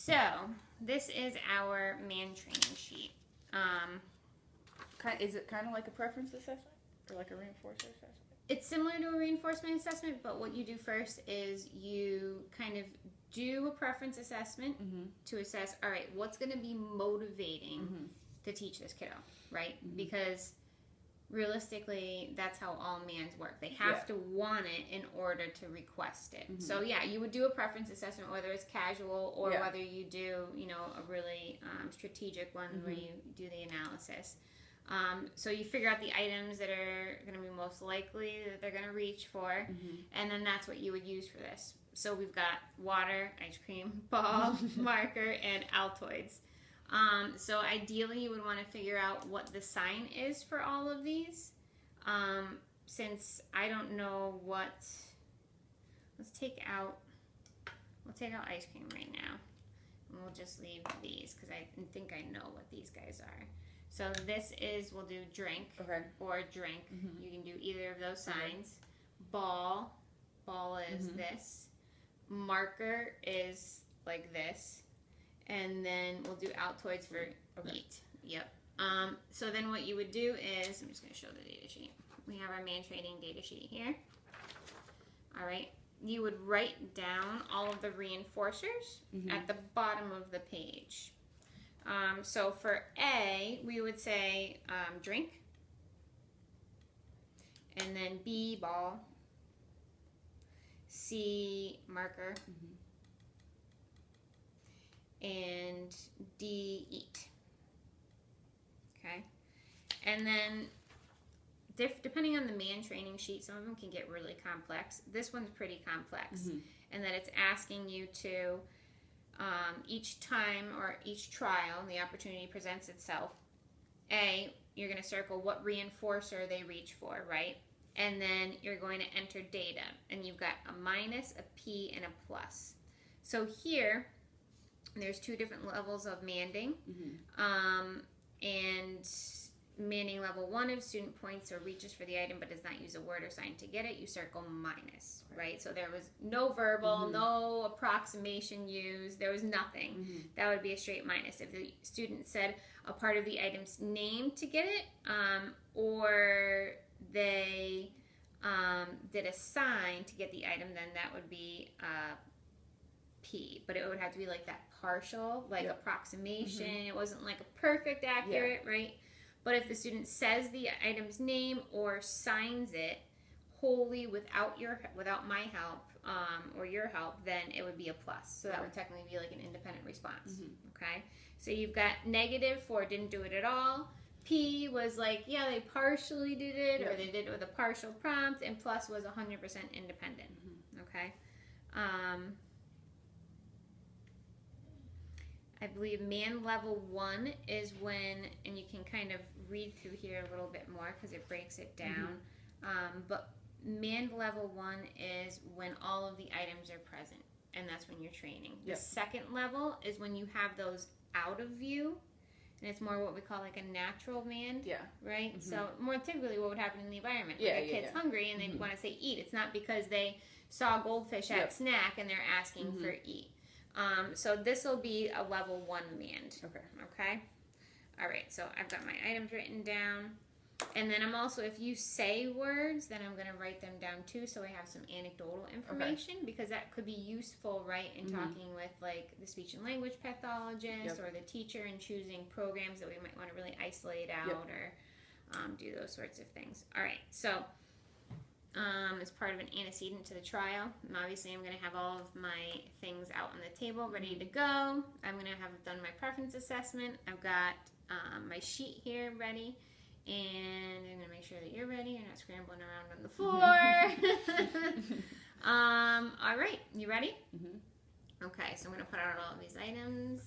So this is our man training sheet. Is it kind of like a preference assessment or like a reinforcer assessment? It's similar to a reinforcement assessment, but what you do first is you kind of do a preference assessment to assess, all right, what's going to be motivating to teach this kiddo, right? Because realistically, that's how all mans work. They have to want it in order to request it. So yeah, you would do a preference assessment, whether it's casual or whether you do, you know, a really strategic one where you do the analysis. So you figure out the items that are going to be most likely that they're going to reach for, and then that's what you would use for this. So we've got water, ice cream, ball, marker, and Altoids. So ideally you would want to figure out what the sign is for all of these. Since I don't know what, we'll take out ice cream right now. And we'll just leave these because I think I know what these guys are. So this is, we'll do drink or drink. You can do either of those signs. Ball is this. Marker is like this. And then we'll do Altoids for eat. Yep. So then what you would do is, I'm just going to show the data sheet. We have our man training data sheet here. All right. You would write down all of the reinforcers at the bottom of the page. So for A, we would say drink, and then B, ball, C, marker, and D, eat. Okay, and then depending on the man training sheet, some of them can get really complex. This one's pretty complex, and that it's asking you to each time or each trial the opportunity presents itself, A, you're going to circle what reinforcer they reach for, right? And then you're going to enter data, and you've got a minus, a P, and a plus. So here there's two different levels of manding, and manding level 1, if student points or reaches for the item but does not use a word or sign to get it, you circle minus, right? So there was no verbal, no approximation used, there was nothing. That would be a straight minus. If the student said a part of the item's name to get it, or they did a sign to get the item, then that would be P. But it would have to be like that partial, like approximation. It wasn't like a perfect accurate, right? But if the student says the item's name or signs it wholly without my help or your help, then it would be a plus. So that would technically be like an independent response. Okay? So you've got negative for didn't do it at all. P was like, yeah, they partially did it, or they did it with a partial prompt, and plus was 100% independent. Okay? I believe man level 1 is when, and you can kind of read through here a little bit more because it breaks it down, but man level 1 is when all of the items are present, and that's when you're training. The second level is when you have those out of view, and it's more what we call like a natural mand, right? So more typically what would happen in the environment. Like a kid's hungry and they want to say eat. It's not because they saw goldfish at snack and they're asking for eat. So this will be a level 1 mand. Okay. All right. So I've got my items written down, and then I'm also, if you say words, then I'm going to write them down too, so I have some anecdotal information because that could be useful, right, in talking with like the speech and language pathologist or the teacher and choosing programs that we might want to really isolate out or do those sorts of things. All right. So. As part of an antecedent to the trial, and obviously I'm going to have all of my things out on the table ready to go. I'm going to have done my preference assessment. I've got my sheet here ready, and I'm going to make sure that you're ready. You're not scrambling around on the floor. All right, you ready? Okay, so I'm going to put out all of these items,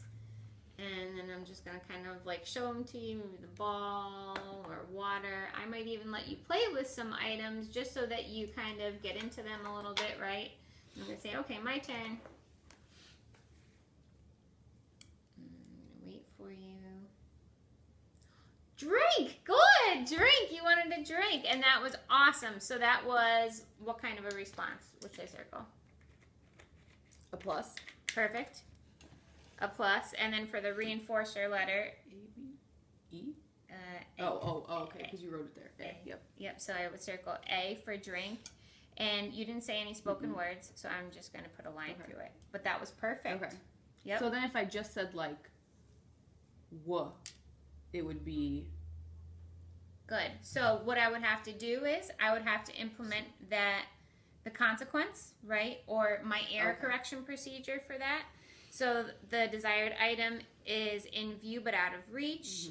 and then I'm just going to kind of like show them to you, maybe the ball or water. I might even let you play with some items just so that you kind of get into them a little bit, right? I'm going to say, okay, my turn. I'm going to wait for you. Drink! Good! Drink! You wanted to drink, and that was awesome. So that was what kind of a response? What should I circle? A plus. Perfect. a plus, and then for the reinforcer letter, E? A. Okay, because you wrote it there. A. Yep. Yep, so I would circle A for drink. And you didn't say any spoken words, so I'm just going to put a line through it. But that was perfect. Okay. Yep. So then if I just said like, "w," it would be... Good. So what I would have to do is I would have to implement the consequence, right? Or my error correction procedure for that. So the desired item is in view but out of reach.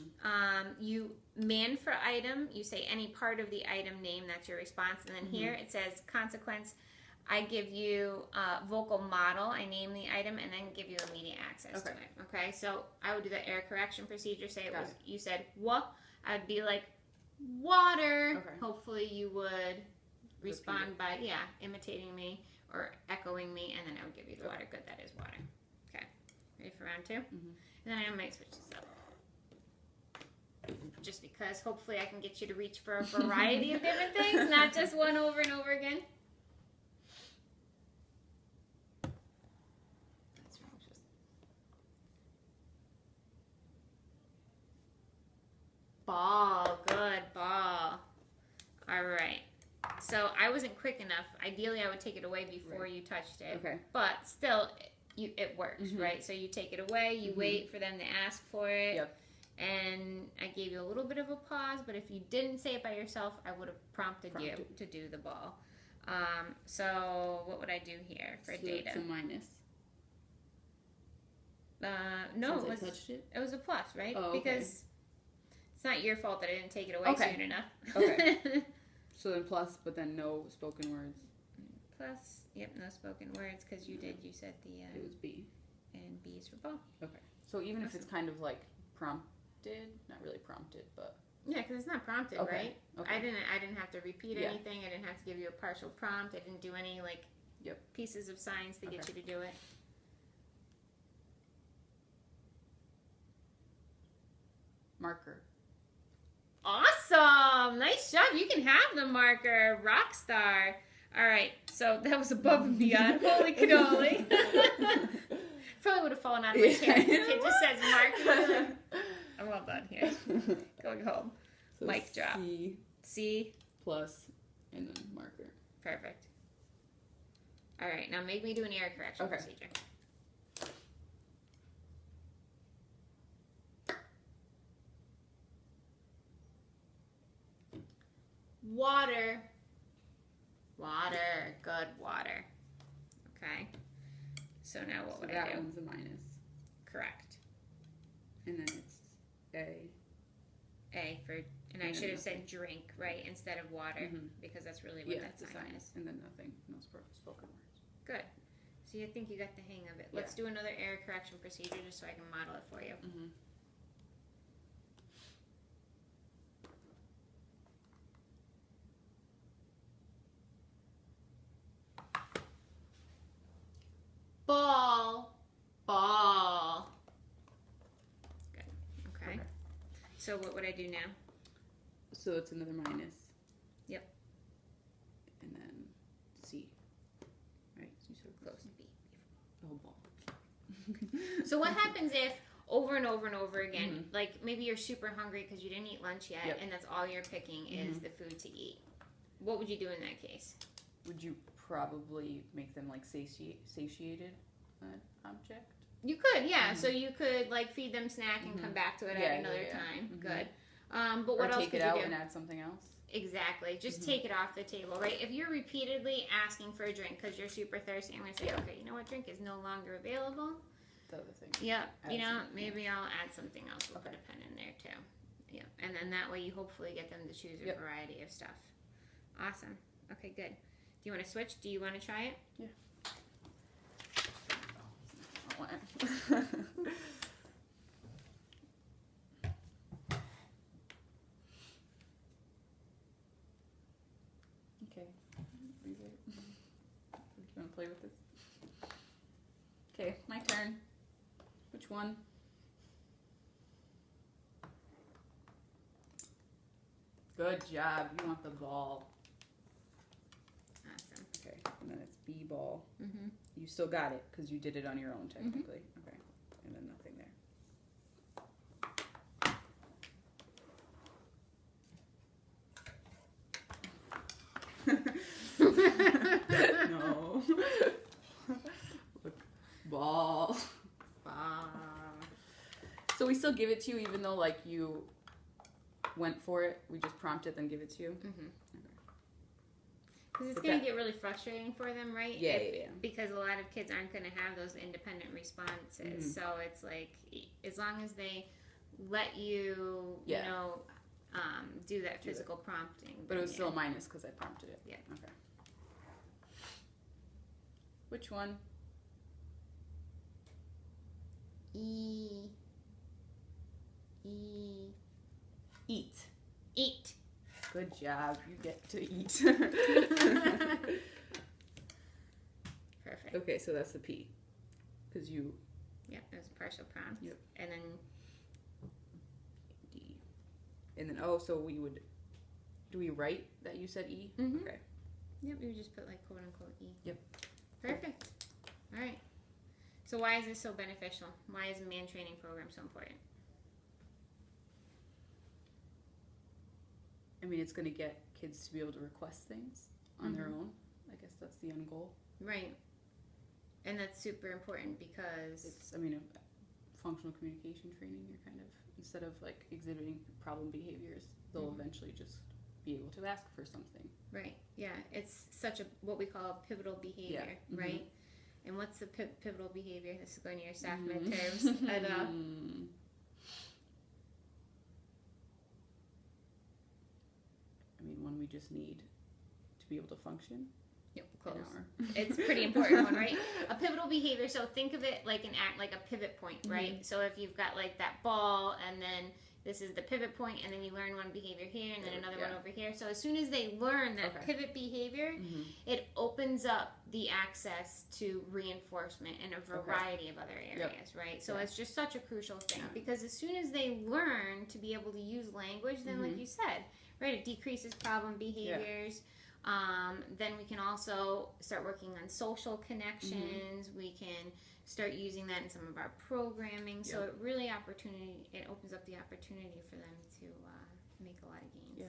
You man for item, you say any part of the item name, that's your response. And then here it says consequence. I give you vocal model, I name the item, and then give you immediate access to it. Okay, so I would do the error correction procedure. Say you said what, I'd be like water. Hopefully you would respond by imitating me or echoing me, and then I would give you the water. Good, that is water. Okay, ready for round 2? And then I might switch this up. Just because hopefully I can get you to reach for a variety of different things, not just one over and over again. That's right. Ball, good, ball. All right. So I wasn't quick enough. Ideally, I would take it away before you touched it. Okay. But still, it works, right? So you take it away, you wait for them to ask for it. Yep. And I gave you a little bit of a pause, but if you didn't say it by yourself, I would have prompted you to do the ball. So what would I do here for data? It's a minus. No, Since I touched it? It was a plus, right? Oh, okay. Because it's not your fault that I didn't take it away soon enough. Okay. So then plus, but then no spoken words. Plus, yep, no spoken words, because you said the... it was B. And B is for ball. Okay. So even if it's kind of like prompted, not really prompted, but... Yeah, because it's not prompted, right? Okay. I didn't have to repeat anything. I didn't have to give you a partial prompt. I didn't do any, like, pieces of signs to get you to do it. Marker. Awesome! Nice job. You can have the marker. Rock star. All right. So that was above and beyond. Holy cannoli. Probably would have fallen out of my chair. It just says marker. I'm well done here. Going home. So Mic drop. C. Plus, and then marker. Perfect. All right. Now make me do an error correction procedure. Water. Water. Good water. Okay. So now what would I do? That one's a minus. Correct. And then it's A. A for, and I should have said drink, right, instead of water, because that's really what that sign is. And then nothing. No spoken words. Good. So I think you got the hang of it. Let's do another error correction procedure just so I can model it for you. Ball. Ball. Good. Okay. So what would I do now? So it's another minus. Yep. And then C. Right? So you said Close. B. Oh, ball. So what happens if over and over and over again, like maybe you're super hungry because you didn't eat lunch yet, and that's all you're picking is the food to eat? What would you do in that case? Would you probably make them like satiated object? You could, yeah. So you could like feed them snack and come back to it at another time. Good. But what else could you do? Or take it out and add something else? Exactly. Just take it off the table, right? If you're repeatedly asking for a drink because you're super thirsty, I'm going to say, okay, you know what, drink is no longer available. The other thing. Yeah. You know, maybe I'll add something else. We'll put a pen in there too. Yeah. And then that way you hopefully get them to choose a variety of stuff. Awesome. Okay, good. Do you want to switch? Do you want to try it? Yeah. Okay. Do you want to play with this? Okay, my turn. Which one? Good job. You want the ball. Awesome. Okay, and then it's B ball. You still got it because you did it on your own technically. Okay. and then nothing there. No. Look, ball. So we still give it to you even though like you went for it. We just prompt it, then give it to you. Mm-hmm. Because it's But going that- to get really frustrating for them, right? Yeah, yeah. Because a lot of kids aren't going to have those independent responses. Mhm. So it's like, as long as they let you, Yeah. you know, do that Do it. physical prompting. But it was then still a minus because I prompted it. Yeah. Okay. Which one? E. Eat. Eat. Good job. You get to eat. Perfect. Okay, so that's the P. Because you Yep, it was a partial prompt. Yep. And then D. And then so we would. Do we write that you said E? Mhm. Okay. yep, you just put like quote unquote E. Yep. Perfect. All right. So why is this so beneficial? Why is a man training program so important? I mean, it's going to get kids to be able to request things on their Mhm. own. I guess that's the end goal. Right. And that's super important because It's, I mean, a functional communication training, you're kind of, instead of like exhibiting problem behaviors, they'll Mhm. eventually just be able to ask for something. right, yeah, it's such a what we call a pivotal behavior, Mhm. right? And what's the pivotal behavior? This is going to your staff Mhm. midterms. I mean, one we just need to be able to function. Yep, An close. hour. It's a pretty important one, right? A pivotal behavior. So think of it like like a pivot point, right? So if you've got like that ball, and then this is the pivot point, and then you learn one behavior here, and then another one over here. So as soon as they learn that Okay. pivot behavior, Mm-hmm. it opens up the access to reinforcement in a variety of other areas, right? So Yeah. it's just such a crucial thing Yeah. because as soon as they learn to be able to use language, then like you said, right, it decreases problem behaviors. Then we can also start working on social connections. We can start using that in some of our programming. So it really it opens up the opportunity for them to make a lot of gains. Yeah.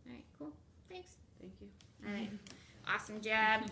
All right, cool. Thanks. Thank you. All right. Awesome job.